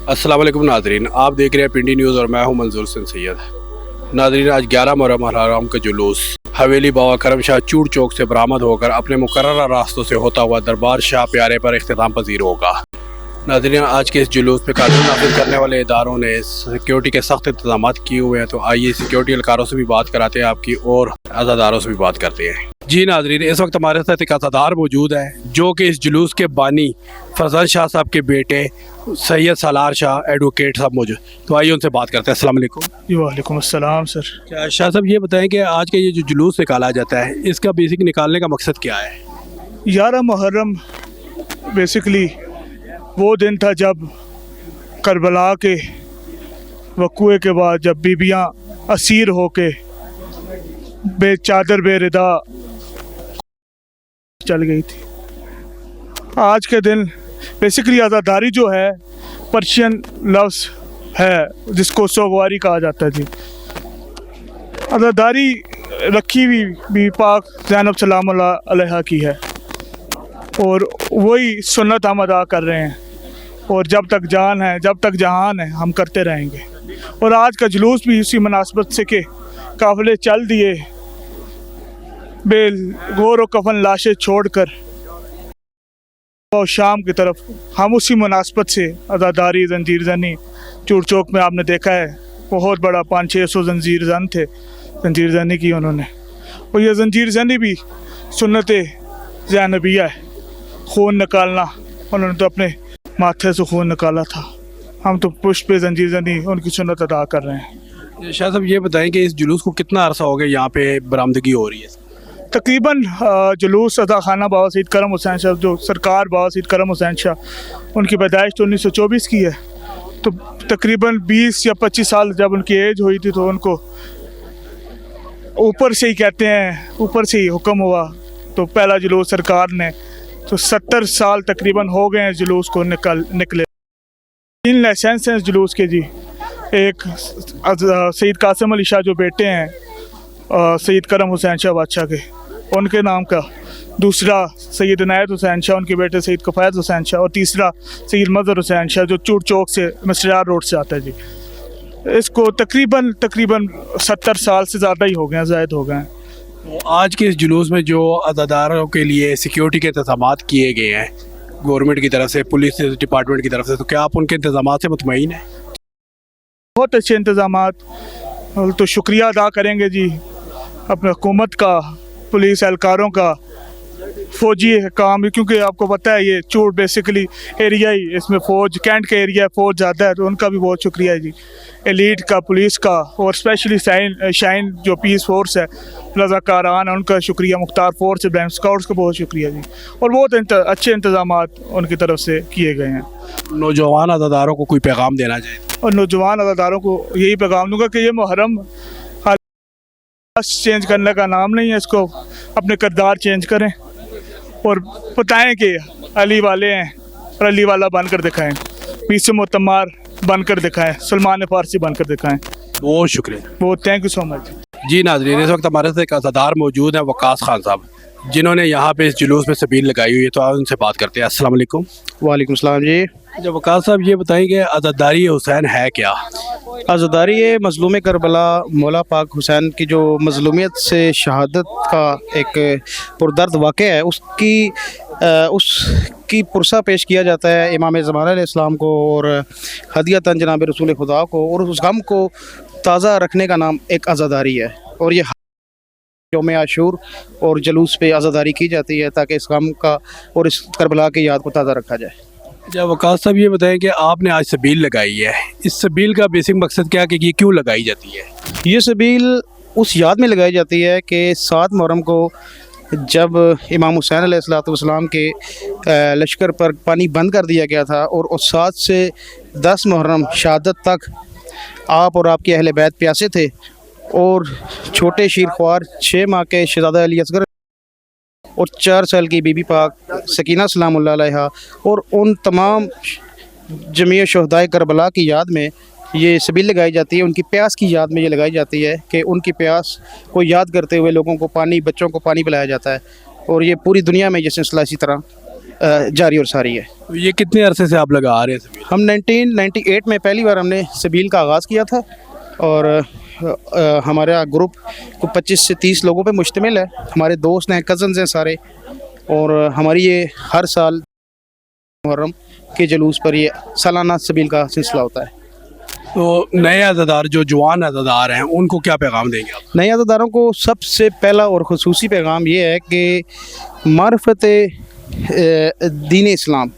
अस्सलाम वालेकुम नाजरीन, आप देख रहे हैं पिंडी न्यूज़ और मैं हूं मंजूर सिंह सैयद। नाजरीन, आज 11 मुहर्रम हराम का जुलूस हवेली बाबा करम शाह चूड़ चौक से बरामद होकर अपने मुकर्ररा रास्तों से होता हुआ दरबार शाह प्यारे पर इख्तिताम पजीर होगा। नाजरीन, आज के इस जुलूस में कानून नाफिज करने वाले इदारों ने सिक्योरिटी के सख्त इंतजाम किए हुए हैं, तो आइए सिक्योरिटी एहलकारों से भी बात कराते हैं आपकी और अज़ादारों से भी बात करते हैं। जी नाजरीन, इस वक्त हमारे साथ एक अज़ादार मौजूद है जो कि इस जुलूस के बानी फजल शाह साहब के बेटे सैयद सालार शाह एडवोकेट साहब मौजूद, तो आइए उनसे बात करते हैं। अस्सलाम वालेकुम। जी वालेकुम अस्सलाम सर। क्या शाह साहब ये बताएं कि आज का ये जो जुलूस निकाला जाता है इसका बेसिक निकालने का मकसद क्या है? 11 मुहर्रम बेसिकली वो दिन था जब करबला के वक़्ए के बाद जब बीबियाँ असीर होके बेचादर बेरिदा चल गई थी। आज के दिन बेसिकली आज़ादारी जो है पर्शियन लफ्ज़ है जिसको सोगवारी कहा जाता है। जी, आज़ादारी रखी हुई भी पाक ज़ैनब सलामुल्लाह अलैहा की है और वही सुन्नत हम अदा कर रहे हैं और जब तक जान है जब तक जहान है हम करते रहेंगे। और आज का जुलूस भी इसी मुनासबत से कि काफ़िले चल दिए बेल गोर व कफन लाशें छोड़कर और शाम की तरफ, हम उसी मुनासबत से आज़ादारी जंजीर जनी चूड़ चौक में आपने देखा है बहुत बड़ा 500-600 जंजीर जन थे, जंजीर जनी की उन्होंने। और ये जंजीर जनी भी सुन्नत ज़ैनबिया है, खून निकालना, उन्होंने तो अपने माथे से खून निकाला था, हम तो पुष्प पे जंजीर जनी उनकी सुन्नत अदा कर रहे हैं। शाह साहब ये बताएं कि इस जुलूस को कितना अरसा हो गया यहाँ पे बरामदगी हो रही है? तकरीबन जुलूस अदा खाना बाबा सईद करम हुसैन शाह, जो सरकार बाबा सईद करम हुसैन शाह, उनकी पैदाइश तो 1924 की है, तो तकरीबन 20 या 25 साल जब उनकी एज हुई थी तो उनको ऊपर से ही कहते हैं ऊपर से ही हुक्म हुआ तो पहला जुलूस सरकार ने, तो 70 साल तकरीबन हो गए हैं जुलूस को निकले। 3 लाइसेंस हैं इस जुलूस के जी। एक सईद कासिम अली शाह जो बेटे हैं सईद करम हुसैन शाह बादशाह के, उनके नाम का, दूसरा सैयद इनायत हुसैन शाह उनके बेटे सईद कफ़ायत हुसैन शाह, और तीसरा सईद मज़हर हुसैन शाह जो चूड़ चौक से मिस्टर रोड से आता है। जी, इसको तकरीबन 70 साल से ज़्यादा ही हो गए हैं, ज़ायद हो गए हैं। तो आज के इस जुलूस में जो अज़ादारों के लिए सिक्योरिटी के इंतजाम किए गए हैं गवर्नमेंट की तरफ से, पुलिस डिपार्टमेंट की तरफ से, तो क्या आप उनके इंतजाम से मुतमईन हैं? बहुत अच्छे इंतजाम, तो शुक्रिया अदा करेंगे जी अपने हुकूमत का, पुलिस एहलकारों का, फ़ौजी काम, क्योंकि आपको पता है ये चूड़ बेसिकली एरिया ही, इसमें फ़ौज कैंट का एरिया है, फ़ौज ज़्यादा है, तो उनका भी बहुत शुक्रिया है जी, एलीट का, पुलिस का, और स्पेशली शाइन जो पीस फोर्स है, रज़ाकारान, उनका शुक्रिया, मुख्तार फोर्स, इब्राहिम स्काउट्स का बहुत शुक्रिया जी। और बहुत अच्छे इंतजाम उनकी तरफ से किए गए हैं। नौजवान अज़ादारों को कोई पैगाम देना चाहिए? और नौजवान अज़ादारों को यही पैगाम दूँगा कि ये मुहर्रम चेंज करने का नाम नहीं है, इसको अपने किरदार चेंज करें और बताएं कि अली वाले हैं और अली वाला बनकर दिखाएं, पीछे मोतमार बनकर दिखाएं, सलमान फारसी बनकर दिखाएं। बहुत शुक्रिया, बहुत थैंक यू सो मच। जी नाज़रीन, इस वक्त हमारे साथ एक अज़ादार मौजूद है वकास खान साहब, जिन्होंने यहाँ पे इस जुलूस में सबील लगाई हुई है, तो आप उनसे बात करते हैं। अस्सलाम वालेकुम। वालेकुम सलाम जी। जब वकास साहब ये बताएंगे अज़ादारी हुसैन है क्या? आज़ादारी ये मज़लूम करबला मौला पाक हुसैन की जो मज़लूमियत से शहादत का एक पुरदर्द वाक़या है, उसकी पुरसा पेश किया जाता है इमाम ज़मान अलैहिस्सलाम को और हदियतन जनाब रसूल खुदा को, और उस गम को ताज़ा रखने का नाम एक आज़ादारी है। और ये यौम आशूर और जुलूस पे आज़ादारी की जाती है ताकि इस गम का और इस करबला की याद को ताज़ा रखा जाए। जब वकास साहब ये बताएं कि आपने आज सबील लगाई है, इस सबील का बेसिक मकसद क्या है कि ये क्यों लगाई जाती है? ये सबील उस याद में लगाई जाती है कि 7 मुहर्रम को जब इमाम हुसैन अलैहिस्सलाम के लश्कर पर पानी बंद कर दिया गया था और उस 7 से 10 मुहर्रम शहादत तक आप और आपके अहले बैत प्यासे थे, और छोटे शीर ख्वार 6 माह के शहज़ादा अली असगर और 4 साल की बीबी पाक सकीना सलामुल्लाह अलैहा और उन तमाम जमीय शहदाए करबला की याद में ये सबील लगाई जाती है। उनकी प्यास की याद में ये लगाई जाती है कि उनकी प्यास को याद करते हुए लोगों को पानी, बच्चों को पानी पिलाया जाता है, और ये पूरी दुनिया में ये सिलसिला इसी तरह जारी और सारी है। ये कितने अरसे से आप लगा रहे हैं सबील? हम 1998 में पहली बार हमने सबील का आगाज़ किया था और हमारा ग्रुप को 25 से 30 लोगों पे मुश्तमिल है। हमारे दोस्त हैं, कज़न्स हैं सारे, और हमारी ये हर साल मुहर्रम के जुलूस पर ये सालाना सबील का सिलसिला होता है। तो नए अज़ादार जो जवान अज़ादार हैं उनको क्या पैगाम देंगे आप? नए अज़ादारों को सबसे पहला और ख़ुसूसी पैगाम ये है कि मार्फत दीन इस्लाम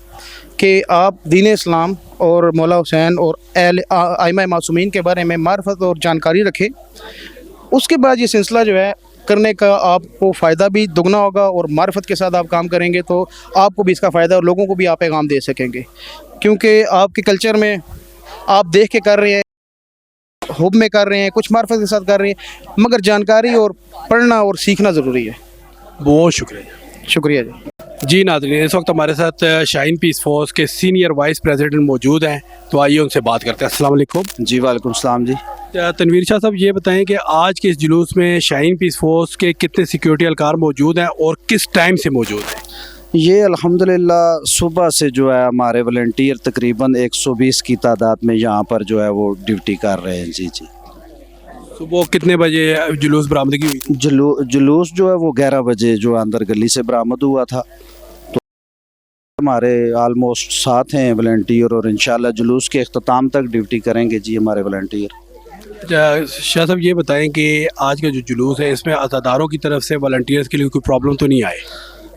कि आप दीन इस्लाम और मौला हुसैन और आइमा मासूमीन के बारे में मार्फत और जानकारी रखें। उसके बाद ये सिलसिला जो है करने का आपको फ़ायदा भी दुगना होगा, और मार्फत के साथ आप काम करेंगे तो आपको भी इसका फ़ायदा और लोगों को भी आप पैगाम दे सकेंगे, क्योंकि आपके कल्चर में आप देख के कर रहे हैं, हुब में कर रहे हैं, कुछ मार्फत के साथ कर रहे हैं, मगर जानकारी और पढ़ना और सीखना ज़रूरी है। बहुत शुक्रिया। शुक्रिया जी। जी नाज़रीन, इस वक्त हमारे साथ शाहीन पीस फोर्स के सीनियर वाइस प्रेसिडेंट मौजूद हैं, तो आइए उनसे बात करते हैं। अस्सलाम वालेकुम। जी वालेकुम सलाम जी। तनवीर शाह साहब, ये बताएं कि आज के इस जुलूस में शाहीन पीस फोर्स के कितने सिक्योरिटी एहलकार मौजूद हैं और किस टाइम से मौजूद हैं? ये अल्हम्दुलिल्लाह सुबह से जो है हमारे वॉलंटियर तकरीबन 120 की तादाद में यहाँ पर जो है वो ड्यूटी कर रहे हैं। जी जी। सुबह कितने बजे जुलूस बरामदगी हुई थी? जुलूस जो है वो 11 बजे जो अंदर गली से बरामद हुआ था। तो हमारे आलमोस्ट साथ हैं वॉलंटियर, और इंशाल्लाह जुलूस के अख्ताम तक ड्यूटी करेंगे जी हमारे वॉलंटियर। शाह साहब, ये बताएं कि आज का जो जुलूस है इसमें अज़ादारों की तरफ से वॉलंटियर्स के लिए कोई प्रॉब्लम तो नहीं आए?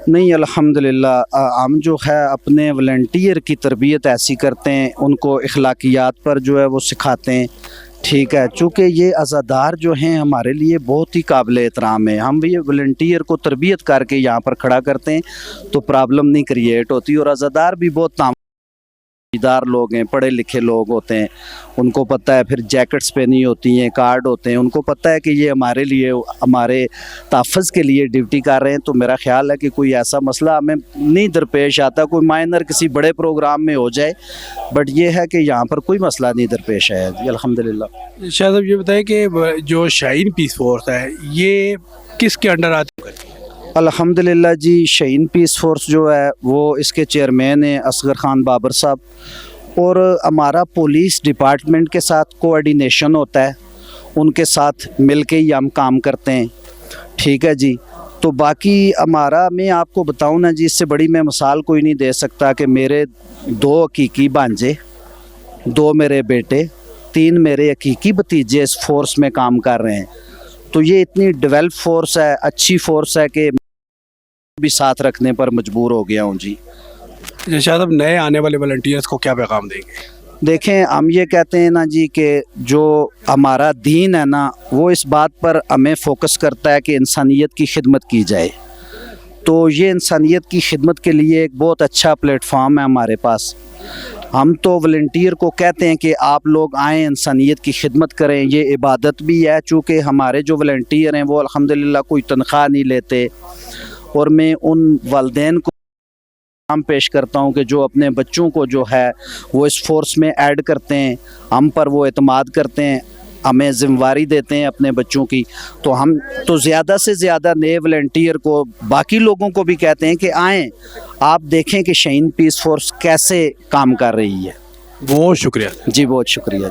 नहीं, अल्हम्दुलिल्लाह हम जो है अपने वॉलंटियर की तरबियत ऐसी करते हैं, उनको अखलाकियात पर जो है वो सिखाते हैं। ठीक है, चूँकि ये अज़ादार जो हैं हमारे लिए बहुत ही काबिल एहतराम है। हम भी वॉलंटियर को तरबियत करके यहाँ पर खड़ा करते हैं तो प्रॉब्लम नहीं क्रिएट होती, और अज़ादार भी बहुत दार लोग हैं, पढ़े लिखे लोग होते हैं, उनको पता है, फिर जैकेट्स पहनी होती हैं, कार्ड होते हैं, उनको पता है कि ये हमारे लिए, हमारे तहफ़्फ़ुज़ के लिए ड्यूटी कर रहे हैं। तो मेरा ख्याल है कि कोई ऐसा मसला हमें नहीं दरपेश आता, कोई माइनर किसी बड़े प्रोग्राम में हो जाए, बट ये है कि यहाँ पर कोई मसला नहीं दरपेश आया जी अल्हम्दुलिल्लाह। शाह साहब, ये बताएं कि जो शाहीन पीस फोर्स है ये किसके अंडर आती है? अल्हम्दुलिल्लाह जी, शाहीन पीस फोर्स जो है वो इसके चेयरमैन हैं असगर ख़ान बाबर साहब, और हमारा पुलिस डिपार्टमेंट के साथ कोऑर्डिनेशन होता है, उनके साथ मिल के ही हम काम करते हैं। ठीक है जी। तो बाकी हमारा, मैं आपको बताऊं ना जी, इससे बड़ी मैं मिसाल कोई नहीं दे सकता कि मेरे 2 हकीकी भांजे, 2 मेरे बेटे, 3 मेरे हकीकी भतीजे इस फोर्स में काम कर रहे हैं। तो ये इतनी डेवलप फोर्स है, अच्छी फोर्स है कि भी साथ रखने पर मजबूर हो गया हूँ जी। शाह साहब, नए आने वाले वॉलंटियर्स को क्या पैगाम देंगे? देखें, हम ये कहते हैं ना जी कि जो हमारा दीन है ना, वो इस बात पर हमें फोकस करता है कि इंसानियत की खिदमत की जाए। तो ये इंसानियत की खिदमत के लिए एक बहुत अच्छा प्लेटफॉर्म है हमारे पास। हम तो वॉलंटियर को कहते हैं कि आप लोग आएँ, इंसानियत की खिदमत करें, ये इबादत भी है। चूँकि हमारे जो वॉलंटियर हैं वो अल्हम्दुलिल्लाह कोई तनख्वाह नहीं लेते, और मैं उन वालिदैन को काम पेश करता हूँ कि जो अपने बच्चों को जो है वो इस फोर्स में ऐड करते हैं, हम पर वो एतमाद करते हैं, हमें ज़िम्मेवारी देते हैं अपने बच्चों की। तो हम तो ज़्यादा से ज़्यादा नए वॉलंटियर को, बाकी लोगों को भी कहते हैं कि आएँ, आप देखें कि शाहीन पीस फोर्स कैसे काम कर रही है। बहुत शुक्रिया जी, बहुत शुक्रिया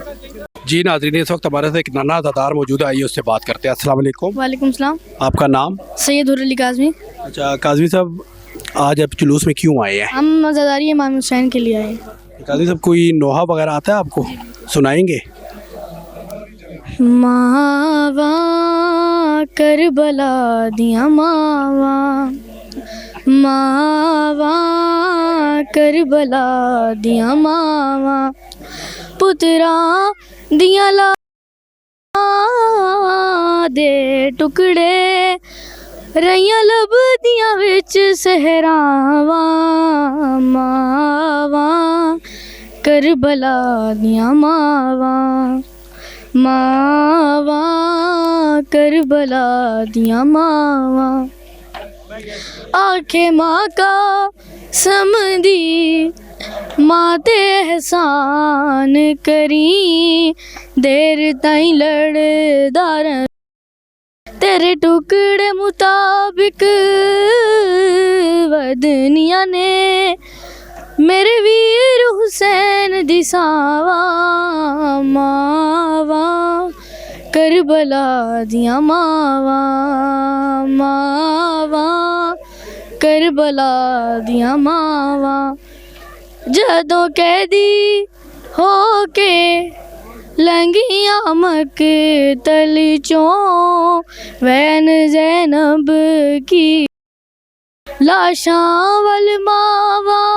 जी। नाज़रीन, इस वक्त हमारे साथ एक नन्हा अज़ादार मौजूद है, आइए उससे बात करते हैं। अस्सलाम वालेकुम। वालेकुम सलाम। आपका नाम? सैयद हुर अली काज़मी। अच्छा काज़मी साहब, आज आप जुलूस में क्यों आए हैं? हम अज़ादारी इमाम हुसैन के लिए आए हैं। काज़मी साहब, कोई नोहा वगैरह आता है आपको? सुनाएंगे? मावा करबला दिया मावा, मावा करबला दिया मावा, पुत्रा दिया ला दे टुकड़े, रैयां लभदियां विच सहरावां, मावा करबला दियां मावां, मावा करबला दियां मावां। आखे माँ का समदी माते एहसान करी, देर ताईं लड़दा तेरे टुकड़े मुताबिक بدنیاں نے میرے ویر حسین دی ساواں ماواں کربلا دیاں ماواں ماواں کربلا دیاں ماواں جدوں قیدی ہو کے لنگیاں مقتل چوں وین زینب کی لاشاں ول ماواں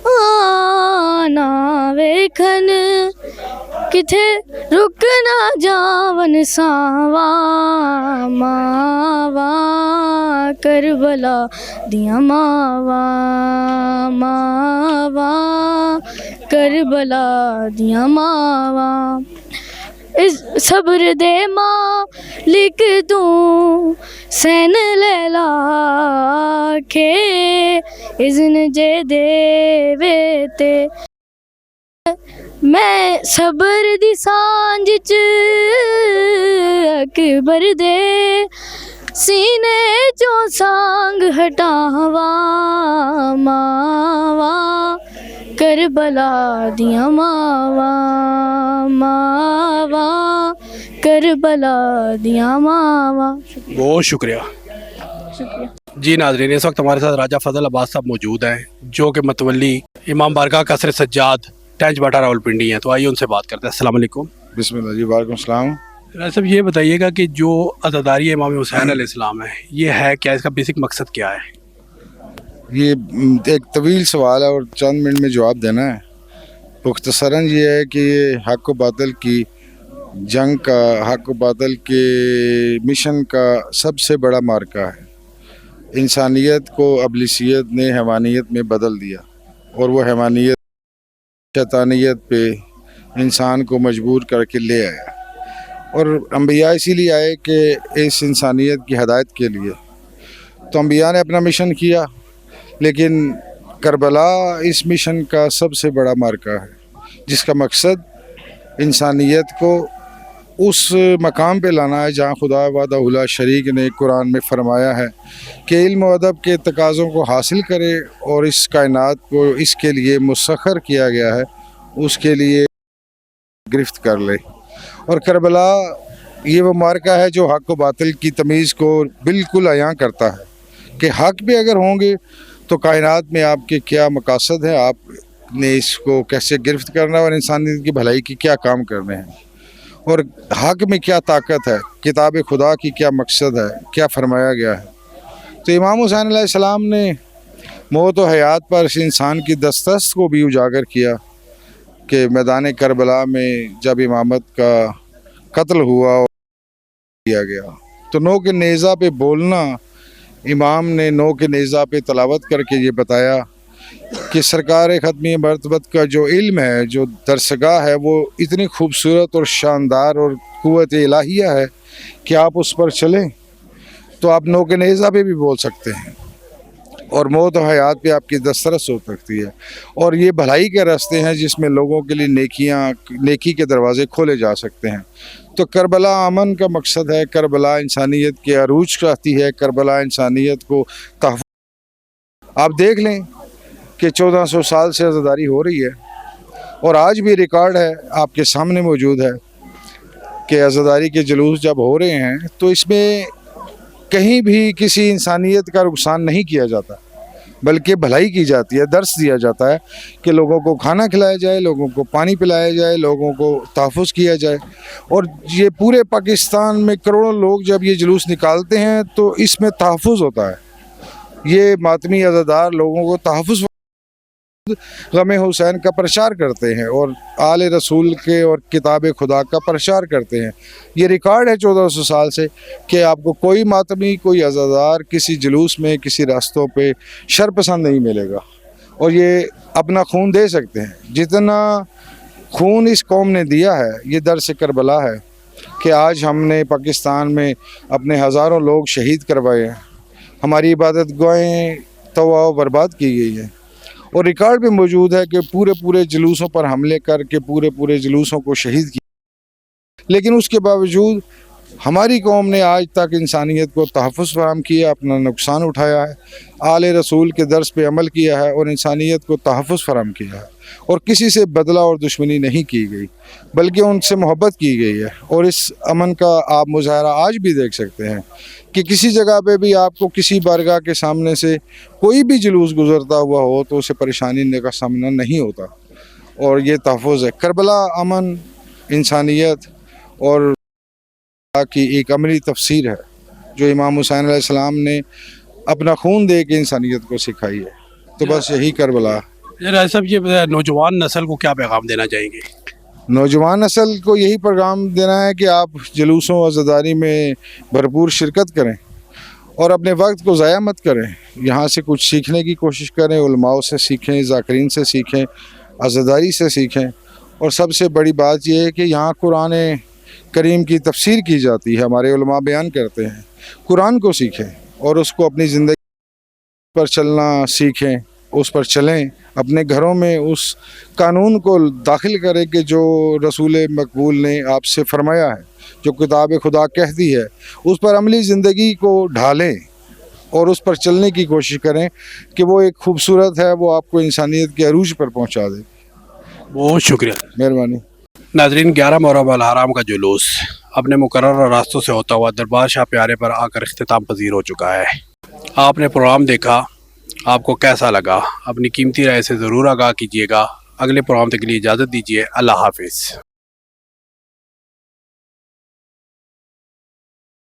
آنا ویکھن کتھے رک نہ جاون ساواں ماواں کربلا دیاں ماواں ماواں کربلا دیاں ماواں اس صبر دے مالک توں سین لیلا کے اذن جے دے وے تے میں صبر دی سانج چ اکبر دے سینے چوں سانگ ہٹاواں ماواں کربلا دیاں ماواں ماواں کربلا دیاں ماواں. بہت شکریہ. جی ناظرین، اس وقت ہمارے ساتھ راجہ فضل عباس صاحب موجود ہیں جو کہ متولی امام بارگاہ قصر سجاد ٹینچ باٹا راولپنڈی ہیں. تو آئیے ان سے بات کرتے ہیں. السلام علیکم. بسم اللہ جی. وعلیکم السلام. راجہ صاحب یہ بتائیے گا کہ جو عزاداری امام حسین علیہ السلام ہے یہ ہے کیا، اس کا بیسک مقصد کیا ہے؟ یہ ایک طویل سوال ہے اور چند منٹ میں جواب دینا ہے. مختصراً یہ ہے کہ یہ حق و باطل کی جنگ کا، حق و باطل کے مشن کا سب سے بڑا مارکہ ہے. انسانیت کو ابلیسیت نے حیوانیت میں بدل دیا اور وہ حیوانیت شیطانیت پہ انسان کو مجبور کر کے لے آیا. اور انبیاء اسی لیے آئے کہ اس انسانیت کی ہدایت کے لیے. تو انبیاء نے اپنا مشن کیا، لیکن کربلا اس مشن کا سب سے بڑا مارکہ ہے جس کا مقصد انسانیت کو اس مقام پہ لانا ہے جہاں خدا وحدہ لا شریک نے قرآن میں فرمایا ہے کہ علم و ادب کے تقاضوں کو حاصل کرے اور اس کائنات کو اس کے لیے مسخر کیا گیا ہے اس کے لیے گرفت کر لے. اور کربلا یہ وہ مارکہ ہے جو حق و باطل کی تمیز کو بالکل عیاں کرتا ہے کہ حق بھی اگر ہوں گے تو کائنات میں آپ کے کیا مقاصد ہیں، آپ نے اس کو کیسے گرفت کرنا ہے اور انسانیت کی بھلائی کی کیا کام کرنے ہیں، اور حق میں کیا طاقت ہے، کتاب خدا کی کیا مقصد ہے، کیا فرمایا گیا ہے. تو امام حسین علیہ السلام نے موت و حیات پر اس انسان کی دسترس کو بھی اجاگر کیا کہ میدان کربلا میں جب امامت کا قتل ہوا اور کیا گیا تو نو کے نیزہ پہ بولنا، امام نے نو کے نیزہ پہ تلاوت کر کے یہ بتایا کہ سرکار ختمی مرتبت کا جو علم ہے، جو درسگاہ ہے، وہ اتنی خوبصورت اور شاندار اور قوت الہیہ ہے کہ آپ اس پر چلیں تو آپ نو کے نیزہ پہ بھی بول سکتے ہیں اور موت و حیات پہ آپ کی دسترس ہو سکتی ہے. اور یہ بھلائی کے راستے ہیں جس میں لوگوں کے لیے نیکی کے دروازے کھولے جا سکتے ہیں. تو کربلا امن کا مقصد ہے، کربلا انسانیت کے عروج چاہتی ہے، کربلا انسانیت کو تحفظ. آپ دیکھ لیں کہ 1400 سال سے عزاداری ہو رہی ہے اور آج بھی ریکارڈ ہے آپ کے سامنے موجود ہے کہ عزاداری کے جلوس جب ہو رہے ہیں تو اس میں کہیں بھی کسی انسانیت کا نقصان نہیں کیا جاتا بلکہ بھلائی کی جاتی ہے. درس دیا جاتا ہے کہ لوگوں کو کھانا کھلایا جائے، لوگوں کو پانی پلایا جائے، لوگوں کو تحفظ کیا جائے. اور یہ پورے پاکستان میں کروڑوں لوگ جب یہ جلوس نکالتے ہیں تو اس میں تحفظ ہوتا ہے. یہ ماتمی عزادار لوگوں کو تحفظ، غم حسین کا پرچار کرتے ہیں اور آل رسول کے اور کتاب خدا کا پرچار کرتے ہیں. یہ ریکارڈ ہے 1400 سال سے کہ آپ کو کوئی ماتمی، کوئی عزادار کسی جلوس میں، کسی راستوں پہ شرپسند نہیں ملے گا اور یہ اپنا خون دے سکتے ہیں. جتنا خون اس قوم نے دیا ہے یہ درس کربلا ہے کہ آج ہم نے پاکستان میں اپنے ہزاروں لوگ شہید کروائے ہیں، ہماری عبادت گاہیں تباہ و برباد کی گئی ہیں اور ریکارڈ بھی موجود ہے کہ پورے جلوسوں پر حملے کر کے پورے جلوسوں کو شہید کیا. لیکن اس کے باوجود हमारी कौम ने आज तक इंसानियत को तहफ़्फ़ुज़ फराहम किया, अपना नुकसान उठाया है, आले रसूल के दर्स पे अमल किया है और इंसानियत को तहफ़्फ़ुज़ फराहम किया है, और किसी से बदला और दुश्मनी नहीं की गई बल्कि उनसे मोहब्बत की गई है। और इस अमन का आप मुजाहरा आज भी देख सकते हैं कि किसी जगह पे भी आपको किसी बारगाह के सामने से कोई भी जुलूस गुजरता हुआ हो तो उसे परेशानी का सामना नहीं होता, और ये तहफ़्फ़ुज़ है। करबला अमन, इंसानियत और की एक अमली तफसीर है जो इमाम हुसैन अलैहिस्सलाम ने अपना खून दे के इंसानियत को सिखाई है। तो बस यही करबला। राय साहब, ये नौजवान नस्ल को क्या पैगाम देना चाहेंगे? नौजवान नस्ल को यही पैगाम देना है कि आप जुलूसों अज़ादारी में भरपूर शिरकत करें और अपने वक्त को ज़ाया मत करें। यहाँ से कुछ सीखने की कोशिश करें, उलमाओं से सीखें, ज़ाकिरीन से सीखें, अज़ादारी से सीखें। और सबसे बड़ी बात यह है कि यहाँ कुरान करीम की तफसीर की जाती है, हमारे उलमा बयान करते हैं। कुरान को सीखें और उसको अपनी ज़िंदगी पर चलना सीखें, उस पर चलें, अपने घरों में उस कानून को दाखिल करें कि जो रसूल मकबूल ने आपसे फरमाया है, जो किताब खुदा कहती है, उस पर अमली ज़िंदगी को ढालें और उस पर चलने की कोशिश करें कि वो एक खूबसूरत है, वो आपको इंसानियत के अरूज पर पहुँचा दे। बहुत शुक्रिया, मेहरबानी। नाजरीन, 11 मुहर्रम अल हराम का जुलूस अपने मुकर्रर रास्तों से होता हुआ दरबार शाह प्यारे पर आकर इख्तिताम पजीर हो चुका है। आपने प्रोग्राम देखा, आपको कैसा लगा? अपनी कीमती राय से ज़रूर आगाह कीजिएगा। अगले प्रोग्राम तक के लिए इजाज़त दीजिए। अल्लाह हाफिज़।